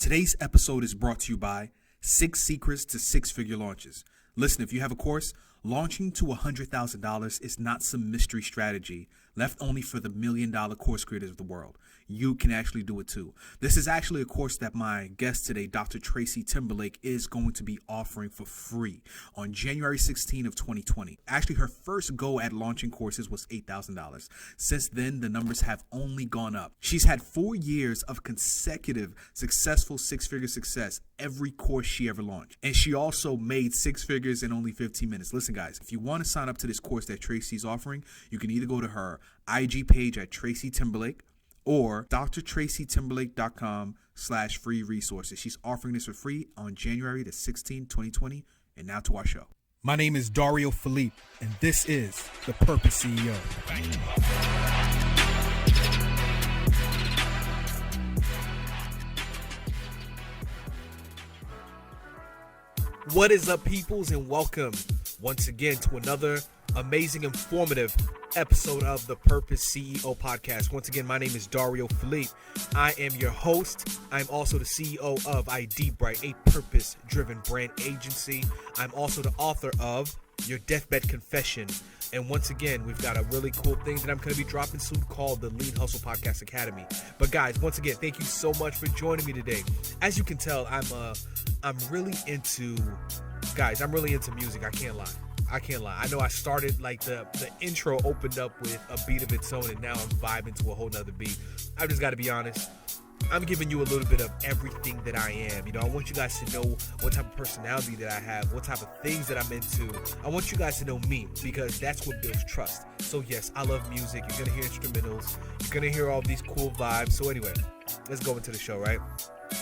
Today's episode is brought to you by 6 Secrets to Six-Figure Launches. Listen, if you have a course, launching to $100,000 is not some mystery strategy left only for the $1 million course creators of the world. You can actually do it too. This is actually a course that my guest today, Dr. Tracy Timberlake, is going to be offering for free on January 16 of 2020. Actually, her first go at launching courses was $8,000. Since then, the numbers have only gone up. She's had 4 years of consecutive successful six-figure success every course she ever launched. And she also made 6 figures in only 15 minutes. Listen, guys, if you want to sign up to this course that Tracy's offering, you can either go to her IG page at Tracy Timberlake or drtracytimberlake.com/free resources. She's offering this for free on January the 16th, 2020. And now to our show. My name is Dario Philippe, and this is The Purpose CEO. What is up, peoples, and welcome once again to another amazing, informative episode of the Purpose CEO podcast. Once again, my name is Dario Philippe. I am your host. I'm also the CEO of ID Bright, a purpose-driven brand agency. I'm also the author of Your Deathbed Confession. And once again, we've got a really cool thing that I'm going to be dropping soon called the Lean Hustle Podcast Academy. But guys, once again, thank you so much for joining me today. As you can tell, I'm really into music. I can't lie. I know I started like the intro opened up with a beat of its own, and now I'm vibing to a whole nother beat. I've just got to be honest. I'm giving you a little bit of everything that I am. You know, I want you guys to know what type of personality that I have, what type of things that I'm into. I want you guys to know me, because that's what builds trust. So yes, I love music. You're going to hear instrumentals. You're going to hear all these cool vibes. So anyway, let's go into the show, right?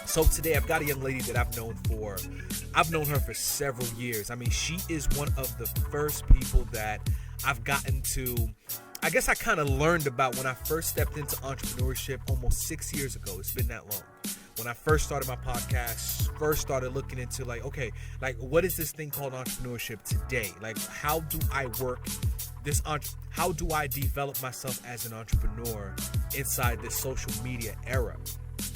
So today I've got a young lady that I've known her for several years. I mean, she is one of the first people that I've gotten to, I guess I kind of learned about when I first stepped into entrepreneurship almost 6 years ago. It's been that long. When I first started my podcast, first started looking into what is this thing called entrepreneurship today? Like, how do I work this? How do I develop myself as an entrepreneur inside this social media era?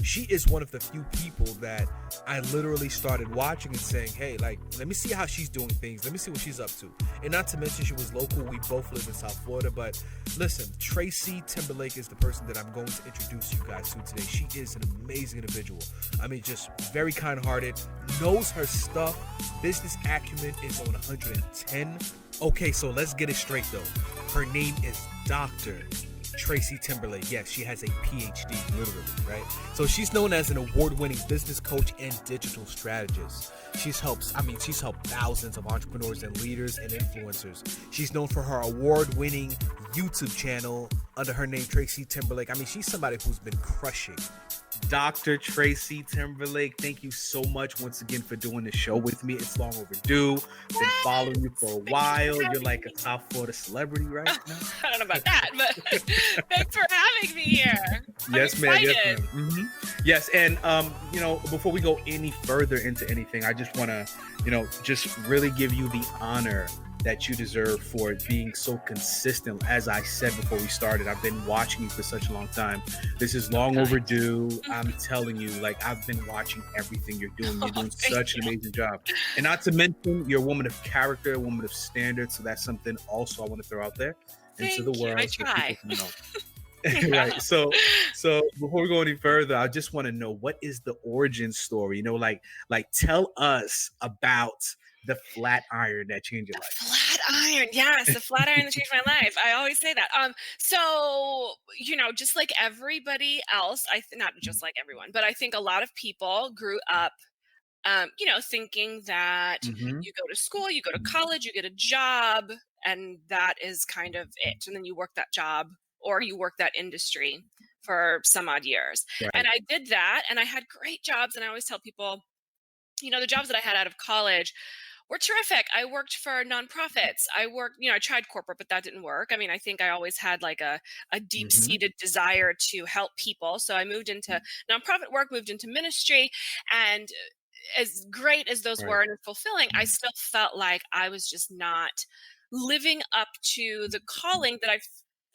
She is one of the few people that I literally started watching and saying, hey, let me see how she's doing things. Let me see what she's up to. And not to mention, she was local. We both live in South Florida. But listen, Tracy Timberlake is the person that I'm going to introduce you guys to today. She is an amazing individual. I mean, just very kind-hearted, knows her stuff. Business acumen is on 110. Okay, so let's get it straight, though. Her name is Dr. Tracy Timberlake. Yes, she has a PhD, literally, right? So she's known as an award-winning business coach and digital strategist. She's helped thousands of entrepreneurs and leaders and influencers. She's known for her award-winning YouTube channel under her name, Tracy Timberlake. I mean, she's somebody who's been crushing. Dr. Tracy Timberlake, thank you so much once again for doing the show with me. It's long overdue. Been following you for a while. You're like a South Florida celebrity right now. I don't know about that, but thanks for having me here. Yes, ma'am. Yes, ma'am. Mm-hmm. Yes, and before we go any further into anything, I just want to, just really give you the honor that you deserve for being so consistent. As I said before we started, I've been watching you for such a long time. This is long overdue. I'm telling you, I've been watching everything you're doing. You're doing such an amazing job. And not to mention, you're a woman of character, a woman of standards. So that's something also I want to throw out there into the world. I try. So people can know. Right. So before we go any further, I just want to know, what is the origin story? Tell us about the flat iron that changed your life. Flat iron, yes, the flat iron that changed my life. I always say that. So just like everybody else, not just like everyone, but I think a lot of people grew up, thinking that you go to school, you go to college, you get a job, and that is kind of it. And then you work that job or you work that industry for some odd years. Right. And I did that, and I had great jobs. And I always tell people, the jobs that I had out of college were terrific. I worked for nonprofits. I tried corporate, but that didn't work. I mean, I think I always had a deep-seated desire to help people. So I moved into nonprofit work, moved into ministry, and as great as those were and fulfilling, I still felt like I was just not living up to the calling that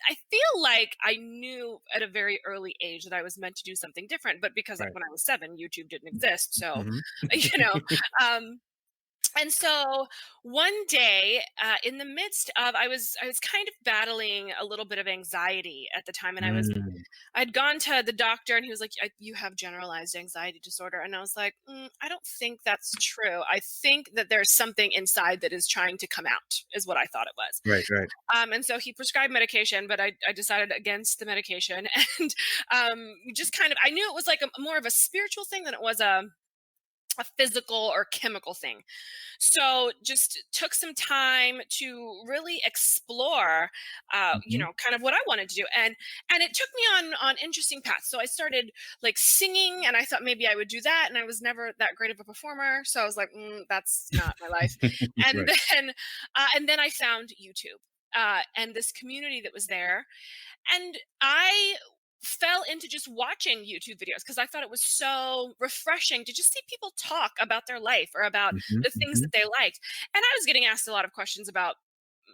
I feel like I knew at a very early age that I was meant to do something different, but because Right. when I was 7, YouTube didn't exist, so, Mhm. you know, um, and so one day, in the midst of I was kind of battling a little bit of anxiety at the time, and Mm. I'd gone to the doctor, and he was like, "You have generalized anxiety disorder," and I was like, "I don't think that's true. I think that there's something inside that is trying to come out," is what I thought it was. Right, right. And so he prescribed medication, but I decided against the medication, and just kind of I knew it was like more of a spiritual thing than it was a physical or chemical thing. So just took some time to really explore, Mhm. kind of what I wanted to do, and it took me on interesting paths. So I started like singing, and I thought maybe I would do that, and I was never that great of a performer, so I was like, that's not my life. And Right. then I found YouTube, and this community that was there, and I fell into just watching YouTube videos because I thought it was so refreshing to just see people talk about their life or about Mhm, the things that mhm. they liked. And I was getting asked a lot of questions about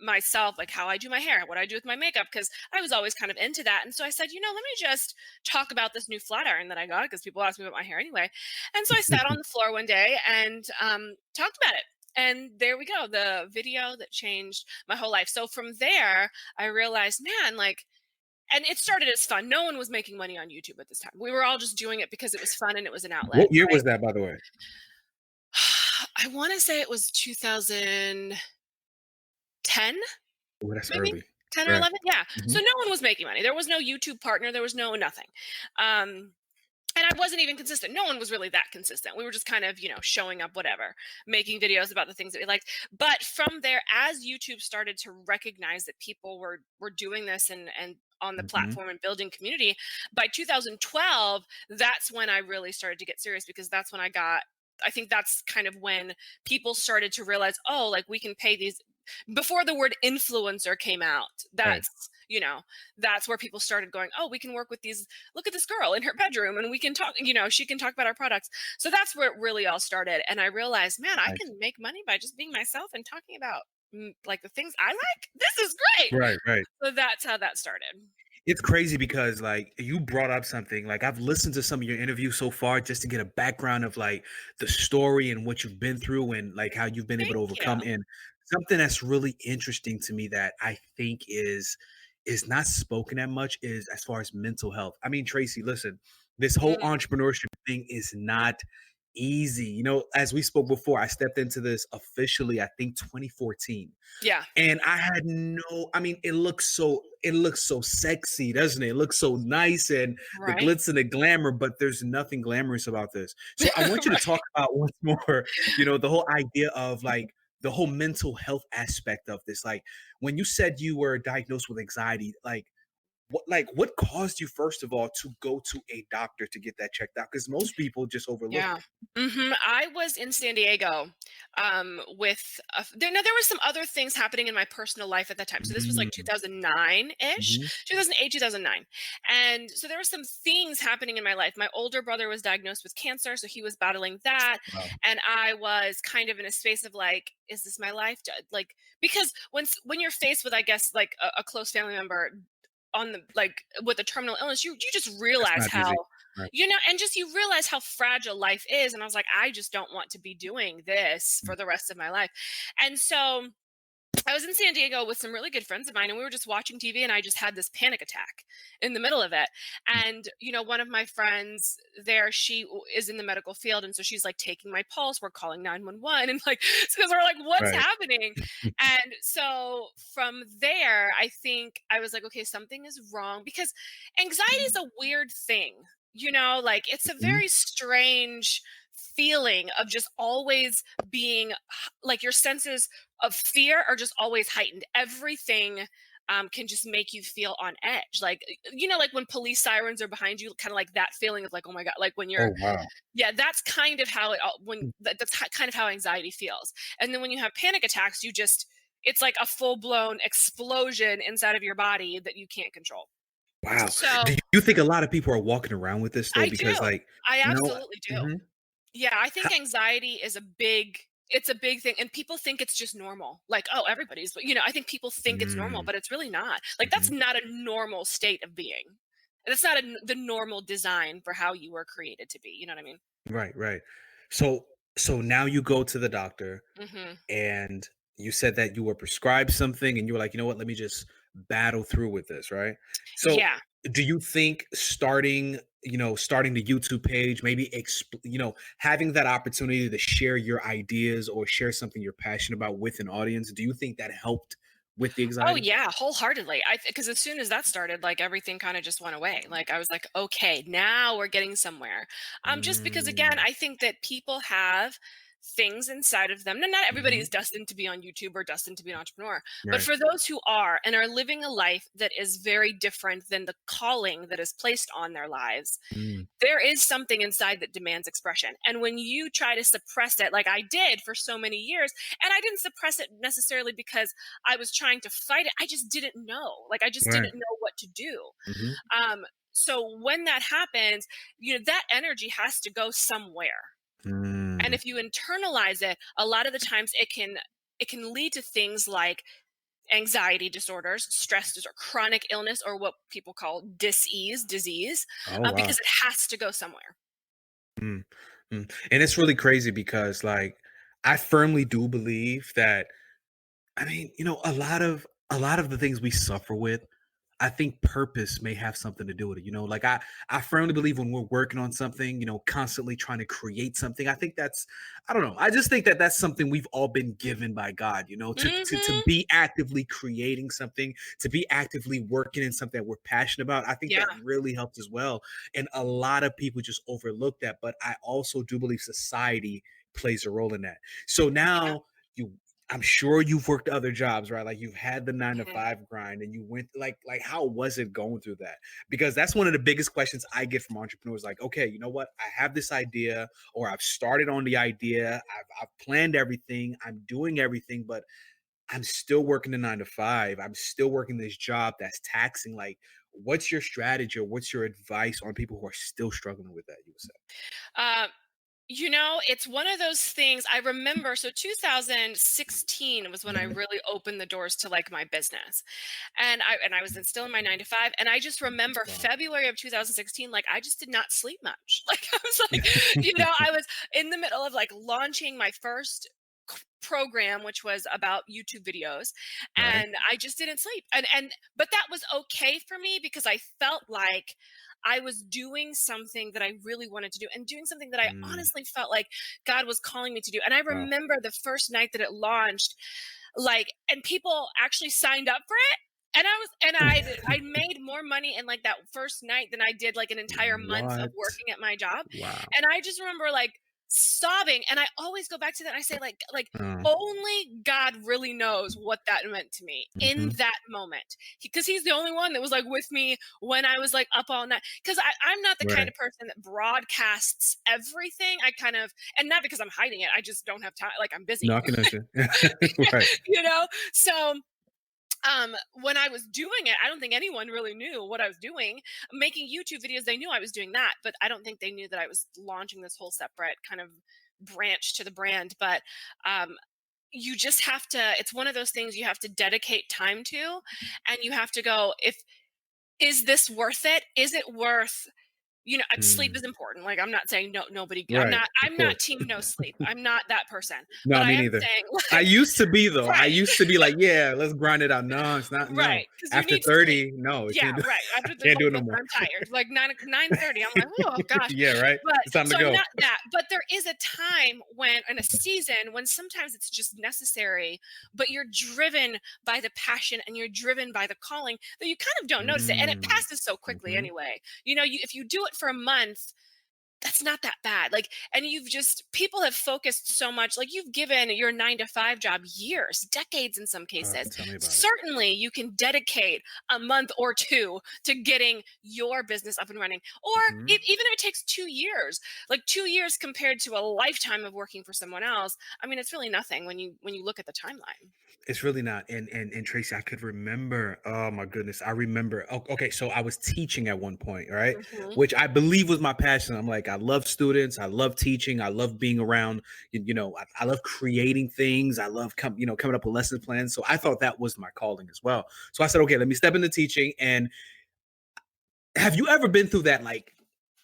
myself, like how I do my hair, what I do with my makeup, because I was always kind of into that. And so I said, let me just talk about this new flat iron that I got because people ask me about my hair anyway. And so I sat on the floor one day and talked about it. And there we go, the video that changed my whole life. So from there, I realized, man, like, and it started as fun. No one was making money on YouTube at this time. We were all just doing it because it was fun and it was an outlet, What year right? was that, by the way? I want to say it was 2010, Oh, that's maybe early. 10 or Right. 11. Yeah. So Mhm. no one was making money. There was no YouTube partner. There was no nothing. Um, and I wasn't even consistent. No one was really that consistent. We were just kind of, showing up, whatever, making videos about the things that we liked. But from there, as YouTube started to recognize that people were doing this and on the Mhm. platform and building community, by 2012, that's when I really started to get serious because that's when I think that's kind of when people started to realize, oh, like we can pay these before the word influencer came out. Right. That's where people started going, oh, we can work with these, look at this girl in her bedroom and we can talk, she can talk about our products. So that's where it really all started. And I realized, man, I Nice. can make money by just being myself and talking about like the things I like. This is great. Right, right. So that's how that started. It's crazy because like you brought up something like I've listened to some of your interviews so far just to get a background of like the story and what you've been through and like how you've been able Thank to overcome. you. And something that's really interesting to me that I think is not spoken that much is as far as mental health. I mean, Tracy, listen, this whole Mm, entrepreneurship thing is not easy. As we spoke before, I stepped into this officially, I think 2014. yeah. And I had no, I mean, it looks so sexy, doesn't it? It looks so nice and the Right. glitz and the glamour, but there's nothing glamorous about this. So I want you to Right. talk about once more, the whole idea of like the whole mental health aspect of this. Like when you said you were diagnosed with anxiety, like what caused you first of all to go to a doctor to get that checked out? Because most people just overlook Yeah. it. I was in San Diego, with there were some other things happening in my personal life at that time. So this was like Mm, 2009-ish, mhm. 2008, 2009. And so there were some things happening in my life. My older brother was diagnosed with cancer, so he was battling that. Wow. And I was kind of in a space of like, is this my life? Like, because when you're faced with, I guess, like a close family member on the like with a terminal illness, you just That's realize not how easy. Right. and just you realize how fragile life is. And I was like, I just don't want to be doing this Mm. for the rest of my life. And so I was in San Diego with some really good friends of mine, and we were just watching TV, and I just had this panic attack in the middle of it. And one of my friends there, is in the medical field, and so she's like taking my pulse. We're calling 911, and like, because we're like, what's Right. happening? And so from there, I think I was like, okay, something is wrong because anxiety is a weird thing. Like it's a Mhm. very strange feeling of just always being like your senses of fear are just always heightened. Everything can just make you feel on edge. Like, like when police sirens are behind you, kind of like that feeling of like, oh my God, like when you're, Oh, wow. yeah, that's kind of how that's kind of how anxiety feels. And then when you have panic attacks, it's like a full blown explosion inside of your body that you can't control. Wow. So Do you think a lot of people are walking around with this though? I Because do. like, I you know absolutely do. mhm. Yeah, I Ho think anxiety is a big It's a big thing, and people think it's just normal. Like, "Oh, everybody's," but, I think people think it's normal, Mm, but it's really not. Like, that's mhm. not a normal state of being. That's not the normal design for how you were created to be, you know what I mean? Right, right. So now you go to the doctor Mhm. and you said that you were prescribed something and you were like, you know what, let me just battle through with this, right? So Yeah. do you think starting the YouTube page, maybe having that opportunity to share your ideas or share something you're passionate about with an audience, do you think that helped with the Oh, anxiety? yeah, wholeheartedly. Because as soon as that started, like, everything kinda just went away. Like, I was like, "Okay, now we're getting somewhere." Just because, again, Mm, I think that people have things inside of them. Not everybody mhm. is destined to be on YouTube or destined to be an entrepreneur, but Right. for those who are and are living a life that is very different than the calling that is placed on their lives, Mm, there is something inside that demands expression. And when you try to suppress it, like I did for so many years, and I didn't suppress it necessarily because I was trying to fight it, I just didn't know. Like I just right. didn't know what to do. Mhm. Um, so when that happens, that energy has to go somewhere. And Mm. if you internalize it, a lot of the times it can lead to things like anxiety disorders, stress disorder, chronic illness, or what people call disease, Oh, wow. because it has to go somewhere. Mm, and it's really crazy because, like, I firmly do believe that I mean, a lot of the things we suffer with, I think purpose may have something to do with it. Like I firmly believe when we're working on something, constantly trying to create something. I think that's I don't know. I just think that that's something we've all been given by God, to Mhm. be actively creating something, to be actively working in something that we're passionate about. I think Yeah. that really helps as well. And a lot of people just overlook that, but I also do believe society plays a role in that. So Yeah. now you I'm sure you've worked other jobs, right? Like you've had the nine to Mhm. five grind and you went like how was it going through that? Because that's one of the biggest questions I get from entrepreneurs. Like, okay, you know what? I have this idea, or I've started on the idea, I've planned everything, I'm doing everything, but I'm still working the 9 to 5. I'm still working this job that's taxing. Like, what's your strategy or what's your advice on people who are still struggling with that, you would say? Uh, it's one of those things I remember. So 2016 was when I Mhm. really opened the doors to like my business. And I was still in my 9 to 5. And I just remember Wow. February of 2016, like I just did not sleep much. Like I was like, I was in the middle of like launching my first program, which was about YouTube videos, Right. and I just didn't sleep. And but that was okay for me because I felt like I was doing something that I really wanted to do and doing something that I Mm, honestly felt like God was calling me to do. And I wow. remember the first night that it launched, like, and people actually signed up for it. And I made more money in like that first night than I did like an entire month of What? working at my job. Wow. And I just remember like sobbing. And I always go back to that. And I say like Uh, only God really knows what that meant to me in mhm. that moment. Because he's the only one that was like with me when I was like up all night. Because I'm not the kind Right. of person that broadcasts everything. I kind of, and not because I'm hiding it. I just don't have time. Like I'm busy. No, I can understand. Right. you know so when I was doing it, I don't think anyone really knew what I was doing. Making YouTube videos, they knew I was doing that, but I don't think they knew that I was launching this whole separate kind of branch to the brand. But um you just have to, it's one of those things you have to dedicate time to, and you have to go, if is this worth it? Is it worth, sleep Mm. is important. Like, I'm not saying no, nobody. I'm Right, not. of I'm not course. team no sleep. I'm not that person. But No, I me am neither. saying, I like, used to be though. I right, used to be like, "Yeah, let's grind it out." No, it's not no. right, because you After need sleep. 30, no, we Yeah, can't do right. After the can't do it no listen, more. I'm tired. Like 9:30. I'm like, oh gosh. Yeah, right? But It's time to so I'm go. not that. But there is a time when, in a season, when sometimes it's just necessary. But you're driven by the passion and you're driven by the calling that you kind of don't notice it, and it Mm. passes so quickly Mhm. anyway. If you do it for a month, that's not that bad. Like, and you've just, people have focused so much, like you've given your 9 to 5 job years, decades in some cases. Tell me about it. Certainly you can dedicate a month or two to getting your business up and running. Or Mhm. even if it takes 2 years, like 2 years compared to a lifetime of working for someone else, I mean, it's really nothing when you look at the timeline. It's really not. And Tracy, I could remember. Oh my goodness, I remember. Okay, so I was teaching at one point, right? Hmm. Which I believe was my passion. I'm like, I love students, I love teaching, I love being around, I love creating things, I love coming up with lesson plans. So I thought that was my calling as well. So I said, okay, let me step into teaching. And have you ever been through that? Like,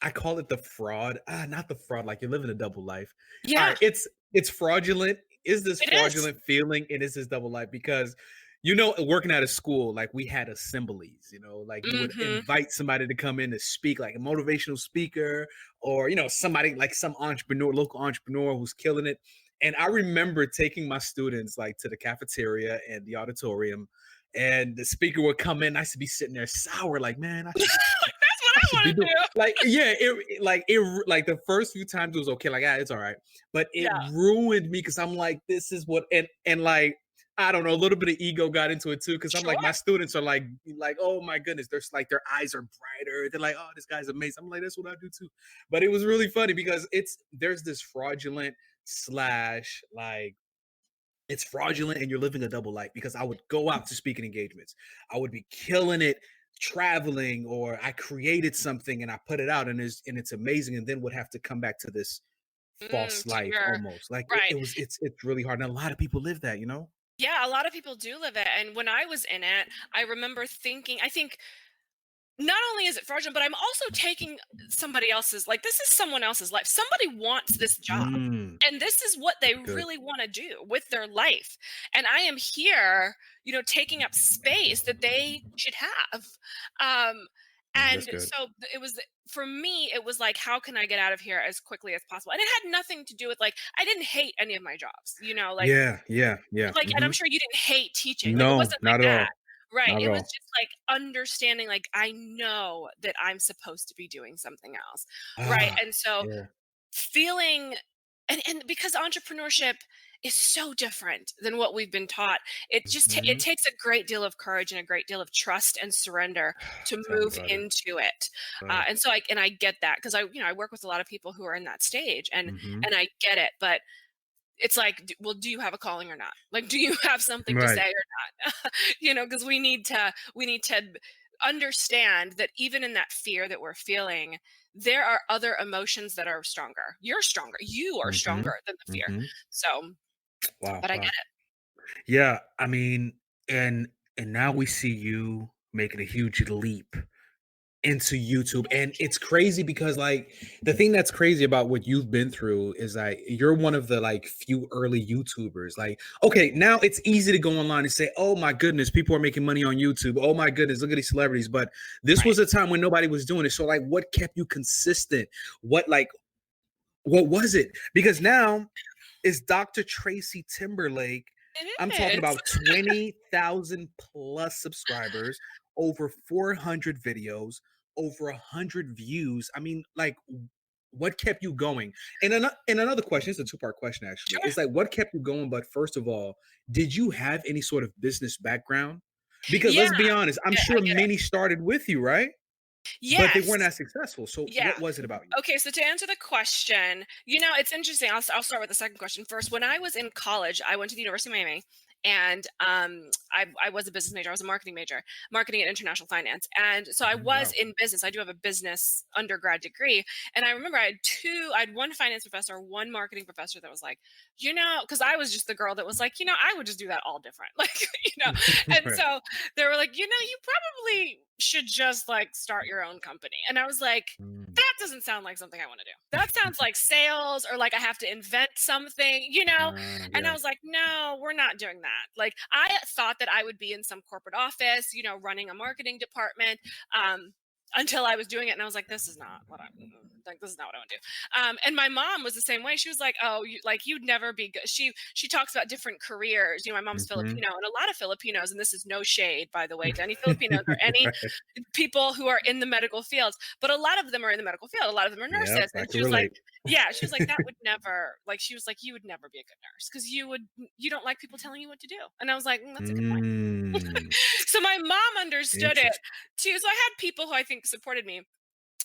I call it the fraud. Not the fraud. Like you're living a double life. All Yeah, right, it's fraudulent. Is this it is. fraudulent feeling? And is this double life? Because working at a school, like we had assemblies. Like you would Mhm. invite somebody to come in to speak, like a motivational speaker, or somebody like some entrepreneur, local entrepreneur who's killing it. And I remember taking my students like to the cafeteria and the auditorium, and the speaker would come in. I should be sitting there sour, like, man, That's what I I should be wanna doing do. like, yeah, like the first few times it was okay, like, it's all right. But it Yeah, ruined me because I'm like, this is what and like I don't know, a little bit of ego got into it too. Cause I'm like, sure. my students are like, oh my goodness, there's like their eyes are brighter. They're like, oh, this guy's amazing. I'm like, that's what I do too. But it was really funny because there's this fraudulent slash like it's fraudulent and you're living a double life because I would go out to speaking engagements. I would be killing it traveling, or I created something and I put it out and it's amazing, and then would have to come back to this false To life your almost. Like right. it's really hard. And a lot of people live that. Yeah, a lot of people do live it, and when I was in it, I remember thinking I think not only is it fraudulent, but I'm also taking somebody else's like, this is someone else's life. Somebody wants this job, Mm, and this is what they good. really wanna do with their life, and I am here, taking up space that they should have. Um, That's and good. so it was for me, it was like, how can I get out of here as quickly as possible? And it had nothing to do with like, I didn't hate any of my jobs, Yeah. and I'm sure you didn't hate teaching, like, it No, wasn't like not at that. all. Right, Not at it was all. just, like, understanding, like, I know that I'm supposed to be doing something else, right? Ah, And so yeah. feeling and because entrepreneurship is so different than what we've been taught, it Mhm. takes a great deal of courage and a great deal of trust and surrender to Tell me move about it. into it, About it. and so I get that because I work with a lot of people who are in that stage, and Mhm. I get it, but it's like, well, do you have a calling or not? Like, do you have something to Right. say or not? Because we need to understand that even in that fear that we're feeling, there are other emotions that are stronger. You're stronger. You are stronger Mhm. than the fear. Mhm. So, Wow, but I get wow. it. Yeah, I mean, and now we see you making a huge leap into YouTube. And Thank you. it's crazy because like the thing that's crazy about what you've been through is like you're one of the like few early YouTubers. Like, okay, now it's easy to go online and say, oh my goodness, people are making money on YouTube. Oh my goodness, look at these celebrities. But this Right. was a time when nobody was doing it. So like what kept you consistent? What was it? Because now is Dr. Tracy Timberlake. I'm talking It is. about 20,000 plus subscribers, over 400 videos, over 100 views. I mean, like, what kept you going? And another question, it's a two-part question actually. Sure. It's like, what kept you going? But first of all, did you have any sort of business background? Because Yeah, let's be honest, I'm I sure get it. many started with you, right? But they weren't Yes. as successful. So Yeah. what was it about you? Okay, so to answer the question, it's interesting. I'll start with the second question first. When I was in college, I went to the University of Miami, and I was a business major. I was a marketing major, marketing and international finance, and so I Mhm, was wow. in business. I do have a business undergrad degree, and I remember I had one finance professor, one marketing professor that was like, because I was just the girl that was like, I would just do that all different, like, and Right. so they were like, you probably should just like start your own company, and I was like, Mm, that doesn't sound like something I want to do. That sounds like sales or like I have to invent something. And I yeah. was like, no, we're not doing that. Like I thought that I would be in some corporate office, running a marketing department. Until I was doing it, and I was like, "This is not what like. This is not what I want to do." And my mom was the same way. She was like, "Oh, you'd never be good." She talks about different careers. My mom's Mhm. Filipino, and a lot of Filipinos, and this is no shade, by the way, to any Filipinos or any Right. people who are in the medical fields, but a lot of them are in the medical field. A lot of them are Yep, nurses. I And can she was like, relate. yeah, she was like, that would never, like, she was like, you would never be a good nurse because you don't like people telling you what to do. And I was like, that's a good point. Mm, So my mom understood it interest too. So I had people who I think supported me.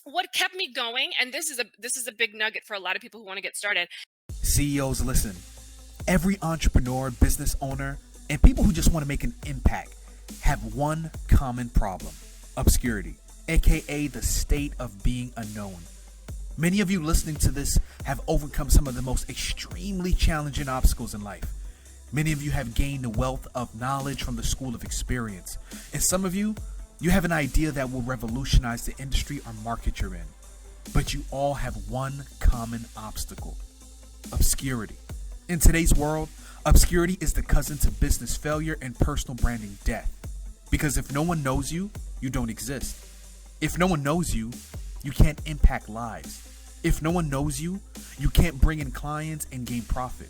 What kept me going, and this is a big nugget for a lot of people who want to get started. CEOs, listen. Every entrepreneur, business owner, and people who just want to make an impact have one common problem: obscurity, aka the state of being unknown. Many of you listening to this have overcome some of the most extremely challenging obstacles in life. Many of you have gained a wealth of knowledge from the school of experience. And some of you, you have an idea that will revolutionize the industry or market you're in. But you all have one common obstacle: obscurity. In today's world, obscurity is the cousin to business failure and personal branding death. Because if no one knows you, you don't exist. If no one knows you, you can't impact lives. If no one knows you, you can't bring in clients and gain profit.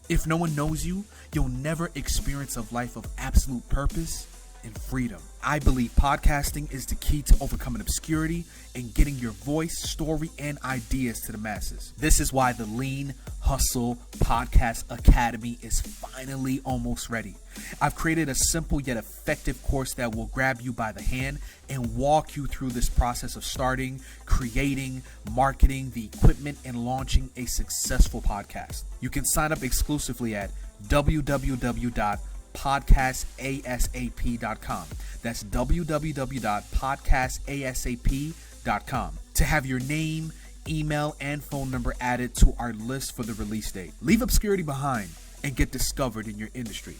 If no one knows you, you'll never experience a life of absolute purpose and freedom. I believe podcasting is the key to overcoming obscurity and getting your voice, story, and ideas to the masses. This is why the Lean Hustle Podcast Academy is finally almost ready. I've created a simple yet effective course that will grab you by the hand and walk you through this process of starting, creating, marketing the equipment, and launching a successful podcast. You can sign up exclusively at www.podcastasap.com. That's www.podcastasap.com to have your name, email, and phone number added to our list for the release date. Leave obscurity behind and get discovered in your industry.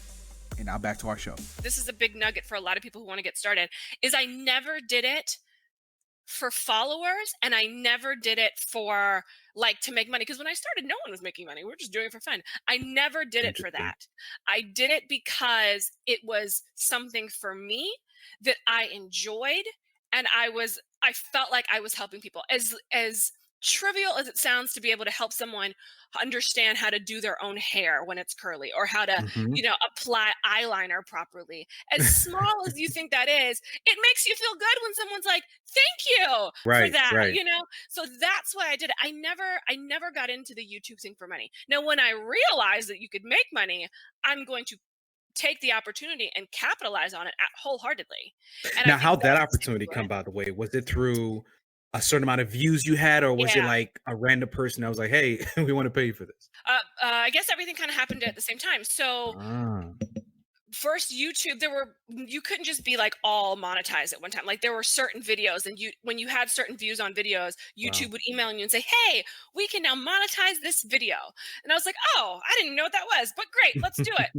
And now back to our show. This is a big nugget for a lot of people who want to get started, is I never did it for followers, and I never did it for like to make money, because when I started no one was making money. We're just doing it for fun. I never did it for Interesting. that. I did it because it was something for me that I enjoyed, and I felt like I was helping people. As trivial as it sounds to be able to help someone understand how to do their own hair when it's curly, or how to Mhm. apply eyeliner properly, as small as you think that is, it makes you feel good when someone's like, thank you for Right, that, right. so that's why I did it. I never got into the YouTube thing for money. Now when I realized that you could make money, I'm going to take the opportunity and capitalize on it wholeheartedly. And I Now, think how'd that that's the same opportunity with come, it. by the way? Was it through a certain amount of views you had, or was it Yeah. like a random person that was like, hey, we want to pay you for this? I guess everything kind of happened at the same time. So Ah. first, YouTube, you couldn't just be like all monetized at one time. Like there were certain videos, and when you had certain views on videos, YouTube Wow. would email you and say, hey, we can now monetize this video. And I was like, oh, I didn't even know what that was, but great, let's do it.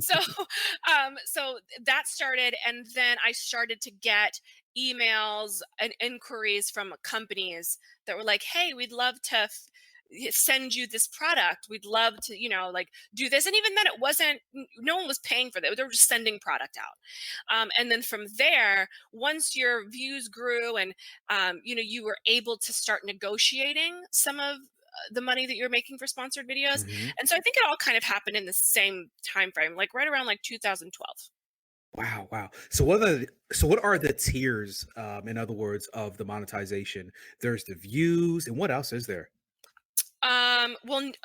So that started, and then I started to get emails and inquiries from companies that were like, hey, we'd love to send you this product. We'd love to, like do this. And even then it wasn't, no one was paying for that. They were just sending product out. And then from there, once your views grew, and you were able to start negotiating some of the money that you're making for sponsored videos. Mhm. And so I think it all kind of happened in the same time frame, like right around like 2012. Wow, wow. So what are the tiers, in other words, of the monetization? There's the views, and what else is there?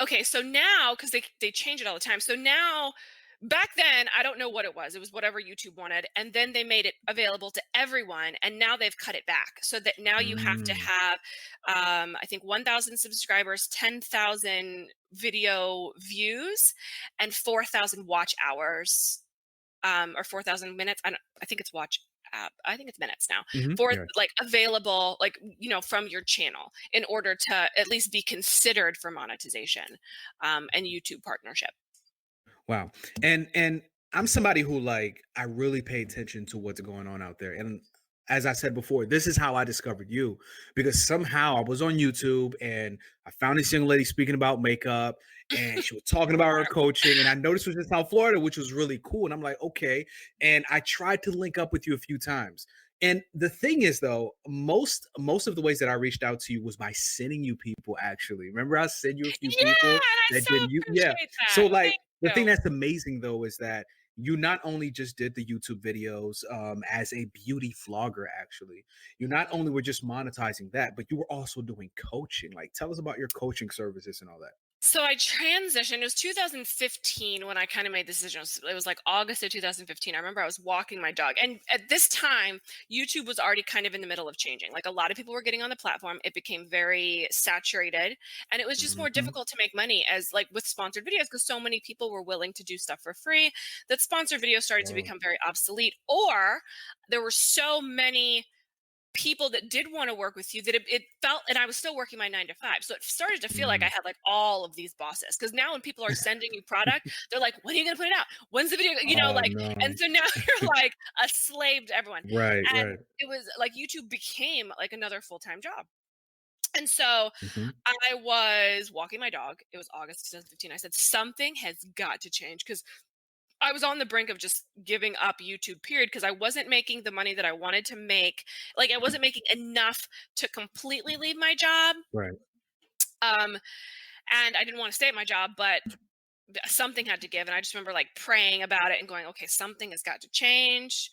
Okay, so now, because they change it all the time. So now, back then, I don't know what it was. It was whatever YouTube wanted, and then they made it available to everyone, and now they've cut it back so that now you have to Mm. have, I think, 1,000 subscribers, 10,000 video views, and 4,000 watch hours, or 4,000 minutes. I think it's watch. I think it's minutes now, Mhm. for Yeah. like available, like from your channel, in order to at least be considered for monetization, and YouTube partnership. Wow. And I'm somebody who, like, I really pay attention to what's going on out there. And as I said before, this is how I discovered you, because somehow I was on YouTube and I found this young lady speaking about makeup, and she was talking about her coaching, and I noticed it was in South Florida, which was really cool. And I'm like, okay. And I tried to link up with you a few times. And the thing is, though, most of the ways that I reached out to you was by sending you people. Actually, remember I sent you a few Yeah, people and I that so did you? Yeah. appreciate So, that. like, Thank the thing you. that's amazing, though, is that you not only just did the YouTube videos, as a beauty vlogger. Actually, you not only were just monetizing that, but you were also doing coaching. Like, tell us about your coaching services and all that. So I transitioned. It was 2015 when I kind of made the decision. It was like August of 2015. I remember I was walking my dog. And at this time, YouTube was already kind of in the middle of changing. Like a lot of people were getting on the platform. It became very saturated. And it was just more Mhm. difficult to make money, as like with sponsored videos, because so many people were willing to do stuff for free, that sponsored videos started to Wow. become very obsolete. Or there were so many people that did want to work with you, that it felt, and I was still working my 9 to 5. So it started to feel like I Mm. had like all of these bosses. Cause now when people are sending you product, they're like, when are you going to put it out? When's the video? Oh Like, and no. so now you're like a slave to everyone. Right, And right. it was like YouTube became like another full-time job. And so Hmm. I was walking my dog. It was August 2015. I said, something has got to change because I was on the brink of just giving up YouTube, period, because I wasn't making the money that I wanted to make. Like, I wasn't making enough to completely leave my job. Right. Um, and I didn't want to stay at my job, but something had to give. And I just remember like praying about it and going, okay, something has got to change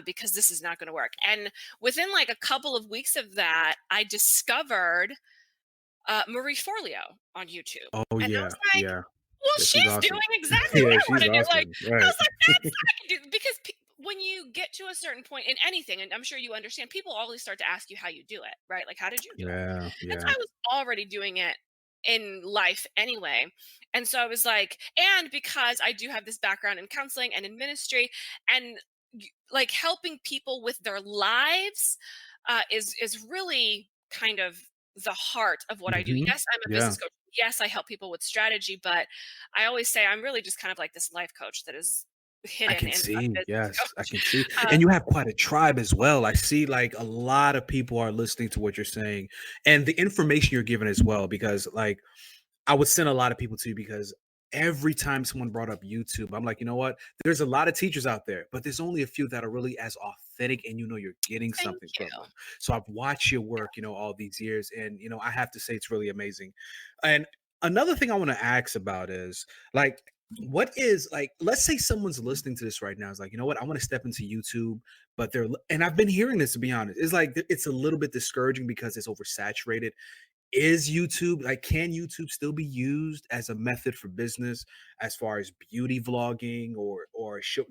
because this is not going to work. And within like a couple of weeks of that, I discovered Marie Forleo on YouTube. Oh And I yeah, was like, yeah. well, Yeah, she's she's awesome. doing exactly what Yeah, I want she's to do. Like, awesome. I Right. was like, that's I can do because when you get to a certain point in anything, and I'm sure you understand, people always start to ask you how you do it, right? Like, how did you do it? Yeah, And so yeah. I was already doing it in life anyway. And so I was like, and because I do have this background in counseling and in ministry and like helping people with their lives is really kind of the heart of what I do. Hmm. Yes, I'm a Yeah. business coach. Yes, I help people with strategy, but I always say I'm really just kind of like this life coach that is I hidden can inside see. business Yes, I coach. can see. Uh, And you have quite a tribe as well. I see like a lot of people are listening to what you're saying and the information you're giving as well, because like I would send a lot of people to you because every time someone brought up YouTube, I'm like, you know what? There's a lot of teachers out there, but there's only a few that are really as authentic and you're getting Thank something from you. them. So I've watched your work, all these years, and I have to say it's really amazing. And another thing I want to ask about is like what is like, let's say someone's listening to this right now is like, you know what, I want to step into YouTube, but and I've been hearing this, to be honest, it's like it's a little bit discouraging because it's oversaturated. Is YouTube like, can YouTube still be used as a method for business as far as beauty vlogging or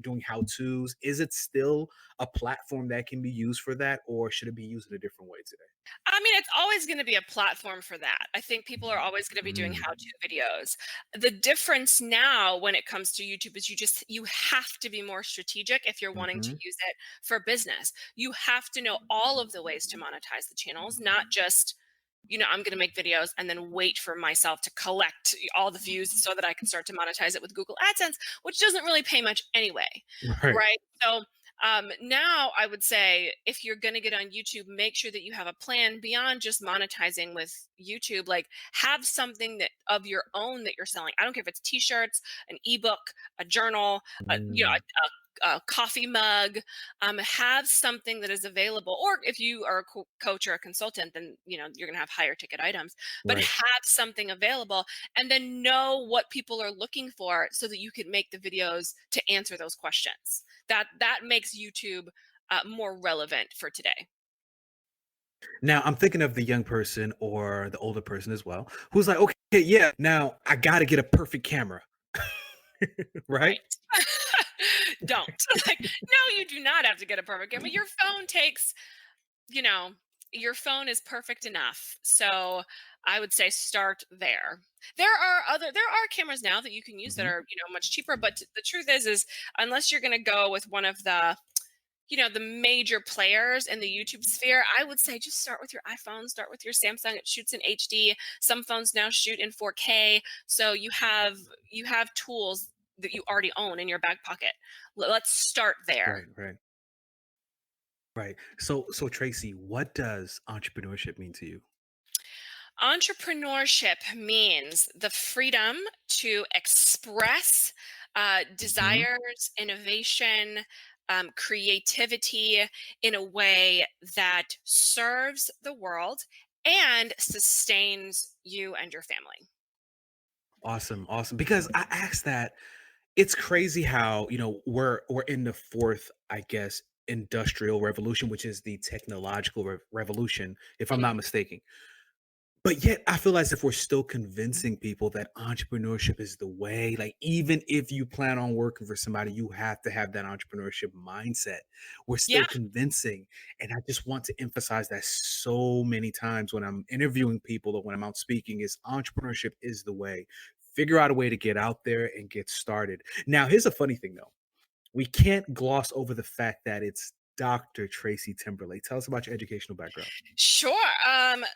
doing how to's? Is it still a platform that can be used for that, or should it be used in a different way today? I mean, it's always going to be a platform for that. I think people are always going to be doing Mm, how-to videos. The difference now when it comes to YouTube is you have to be more strategic if you're wanting to mhm. use it for business. You have to know all of the ways to monetize the channels, not just I'm going to make videos and then wait for myself to collect all the views so that I can start to monetize it with Google AdSense, which doesn't really pay much anyway, Right. right? So now I would say if you're going to get on YouTube, make sure that you have a plan beyond just monetizing with YouTube. Like, have something that of your own that you're selling. I don't care if it's t-shirts, an ebook, a journal, Mm, a coffee mug. Have something that is available, or if you are a coach or a consultant, then you're going to have higher ticket items, but right. have something available, and then know what people are looking for so that you can make the videos to answer those questions. That makes YouTube more relevant for today. Now I'm thinking of the young person or the older person as well, who's like, okay, yeah, now I got to get a perfect camera, right? Right. Don't. Like, no, you do not have to get a perfect camera. Your phone takes, you know, your phone is perfect enough. So I would say start there. There are cameras now that you can use that Mhm. are, much cheaper, but the truth is unless you're going to go with one of the major players in the YouTube sphere, I would say just start with your iPhone, start with your Samsung. It shoots in HD. Some phones now shoot in 4K. So you have tools that you already own in your back pocket. Let's start there. Right, right. Right. So Tracy, what does entrepreneurship mean to you? Entrepreneurship means the freedom to express Mhm. desires, innovation, creativity in a way that serves the world and sustains you and your family. Awesome, awesome. Because I asked that, it's crazy how, we're in the fourth, I guess, industrial revolution, which is the technological revolution, if I'm not Mhm. mistaken. But yet, I feel as if we're still convincing people that entrepreneurship is the way. Like, even if you plan on working for somebody, you have to have that entrepreneurship mindset. We're Yeah, still convincing. And I just want to emphasize that so many times when I'm interviewing people or when I'm out speaking is entrepreneurship is the way. Figure out a way to get out there and get started. Now, here's a funny thing though. We can't gloss over the fact that it's Dr. Tracy Timberlake. Tell us about your educational background. Sure.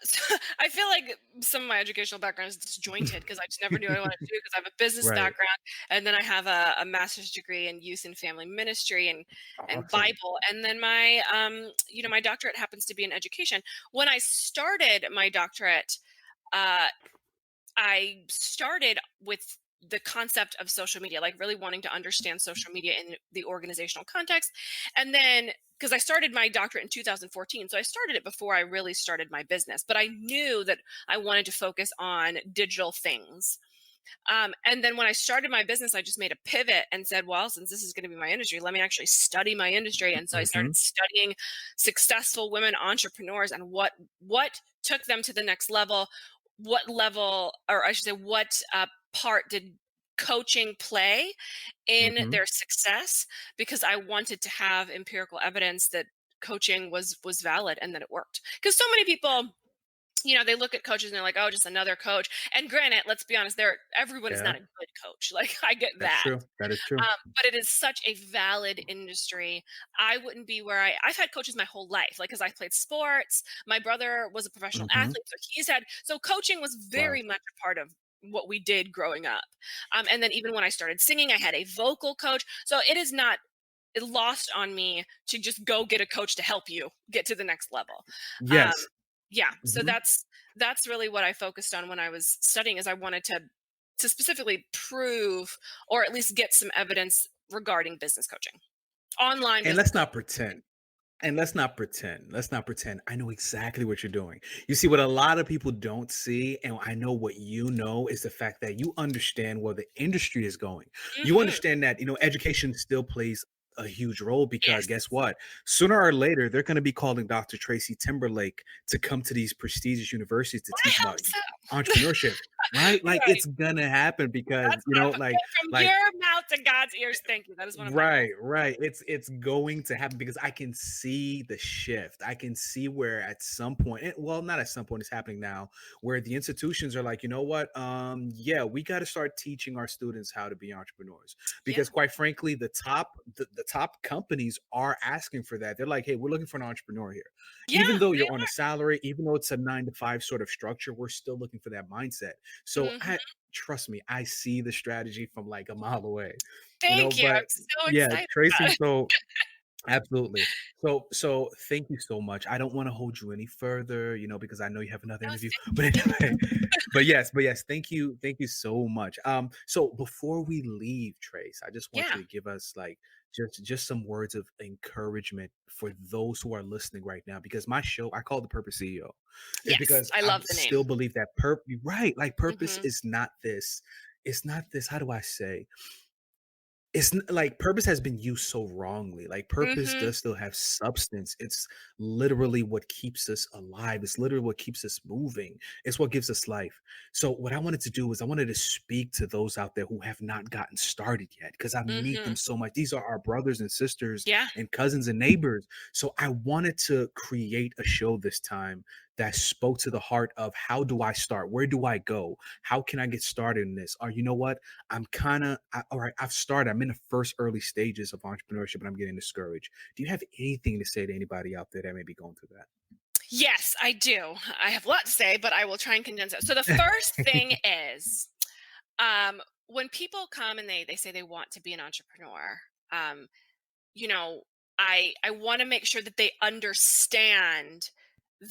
So I feel like some of my educational background is disjointed because I just never knew what I wanted to do because I have a business Right. background, and then I have a master's degree in youth and family ministry and Awesome. Bible, and then my my doctorate happens to be in education. When I started my doctorate, uh, I started with the concept of social media, like really wanting to understand social media in the organizational context. And then, because I started my doctorate in 2014, so I started it before I really started my business, but I knew that I wanted to focus on digital things. And then when I started my business, I just made a pivot and said, well, since this is going to be my industry, let me actually study my industry. And so I Hmm. started studying successful women entrepreneurs and what took them to the next level. What level, or I should say, what part did coaching play in Hmm. their success? Because I wanted to have empirical evidence that coaching was valid and that it worked. Because so many people, they look at coaches and they're like, "Oh, just another coach." And granted, let's be honest, everyone is Yeah, not a good coach. Like, I get that's that. true. That is true. But it is such a valid industry. I wouldn't be where I've had coaches my whole life, like, because I played sports. My brother was a professional Hmm. athlete, so coaching was Wow. very much a part of what we did growing up. And then even when I started singing, I had a vocal coach. So it is not lost on me to just go get a coach to help you get to the next level. Um, Yes. yeah, so Hmm. that's really what I focused on when I was studying, is I wanted to specifically prove, or at least get some evidence regarding business coaching, online And business let's coaching. not pretend. And let's not pretend. Let's not pretend. I know exactly what you're doing. You see, what a lot of people don't see, and I know what you know, is the fact that you understand where the industry is going. You Hmm. understand that, education still plays a huge role because Yes. guess what? Sooner or later, they're going to be calling Dr. Tracy Timberlake to come to these prestigious universities to I teach hope about so. entrepreneurship, right? Like Right. it's gonna happen because, That's what I'm from like your mouth to God's ears. Thank you. That is one of my right, goals. right. It's going to happen because I can see the shift. I can see where at some point, well, not at some point, it's happening now, where the institutions are like, you know what? Yeah, we got to start teaching our students how to be entrepreneurs. Yeah. Because quite frankly, the top companies are asking for that. They're like, hey, we're looking for an entrepreneur here. Even Yeah. though you're on a salary, even though it's a 9 to 5 sort of structure, we're still looking for that mindset. So Mhm. I trust me, I see the strategy from like a mile away. Thank you. But I'm so yeah, excited Tracy, about it. so absolutely. So thank you so much. I don't want to hold you any further, because I know you have another No, interview. But thank you. anyway, but yes, thank you so much. So before we leave, Trace, I just want Yeah. you to give us like just some words of encouragement for those who are listening right now, because my show, I call the Purpose CEO, is Yes, because I I love the name. still believe that right, like purpose Mhm. is not this, it's not this, how do I say? Like purpose has been used so wrongly. Like purpose Mhm. does still have substance. It's literally what keeps us alive. It's literally what keeps us moving. It's what gives us life. So what I wanted to do is I wanted to speak to those out there who have not gotten started yet, because I need them Mhm. so much. These are our brothers and sisters Yeah. and cousins and neighbors. So I wanted to create a show this time that spoke to the heart of, how do I start? Where do I go? How can I get started in this? Or you know what? All right, I've started. I'm in the first early stages of entrepreneurship and I'm getting discouraged. Do you have anything to say to anybody out there that may be going through Yes, I do. I have a lot to say, but I will try and condense it. So the first thing is, when people come and they say they want to be an entrepreneur, um, you know, I want to make sure that they understand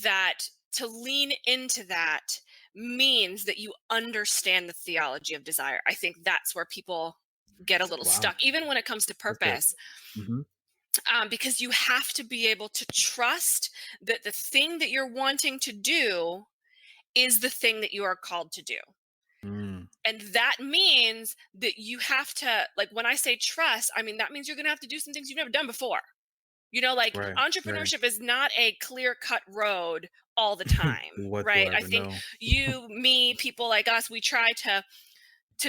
that to lean into that means that you understand the theology of desire. I think that's where people get a that? little Wow, stuck, even when it comes to that's good. purpose, Hmm. because you have to be able to trust that the thing that you're wanting to do is the thing that you are called to do. Mm, And that means that you have to, like, when I say trust, I mean, that means you're going to have to do some things you've never done before. Like, right, right. entrepreneurship is not a clear cut road all the time, right? I Whatsoever, think no. you, me, people like us, we try to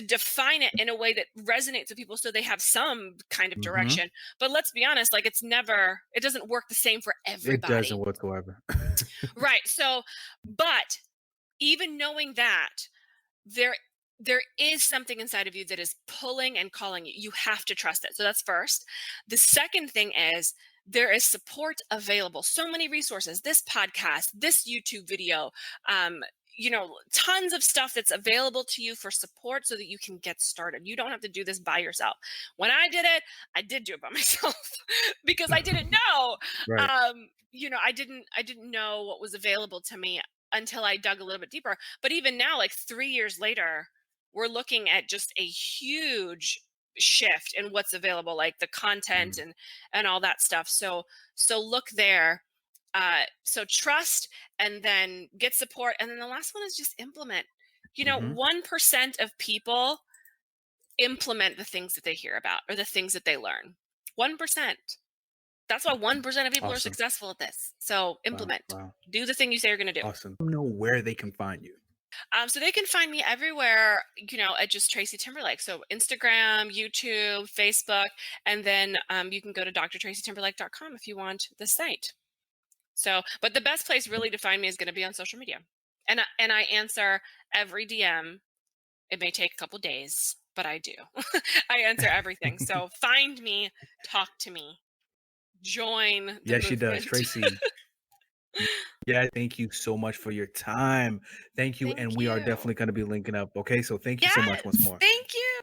define it in a way that resonates with people so they have some kind of Hmm. direction. But let's be honest, like, it doesn't work the same for It doesn't everybody. whatsoever. Right. So, but even knowing that, there there is something inside of you that is pulling and calling you. You have to trust it. So that's first. The second thing is, there is support available. So many resources, this podcast, this YouTube video, tons of stuff that's available to you for support so that you can get started. You don't have to do this by yourself. When I did it, I did do it by myself because I didn't know. Right. I didn't know what was available to me until I dug a little bit deeper. But even now, like 3 years later, we're looking at just a huge shift in what's available, like the content Mm. and all that stuff. So look there. So trust, and then get support, and then the last one is just implement. Mhm. 1% of people implement the things that they hear about or the things that they learn. 1%. That's why 1% of people are Awesome. successful at this. So Wow. implement. Wow. Do the thing you say you're going to do. Awesome. Know where they can find you. So they can find me everywhere, at just Tracy Timberlake. So Instagram, YouTube, Facebook, and then you can go to drtracytimberlake.com if you want the site. So, but the best place really to find me is going to be on social media, and I answer every DM. It may take a couple days, but I do. I answer everything. So find me, talk to me, join the Yes, she does, movement. Tracy. Yeah, thank you so much for your time. Thank you, Thank and we are you. definitely going to be linking up. Okay, so thank you so much once Yes, more. thank you.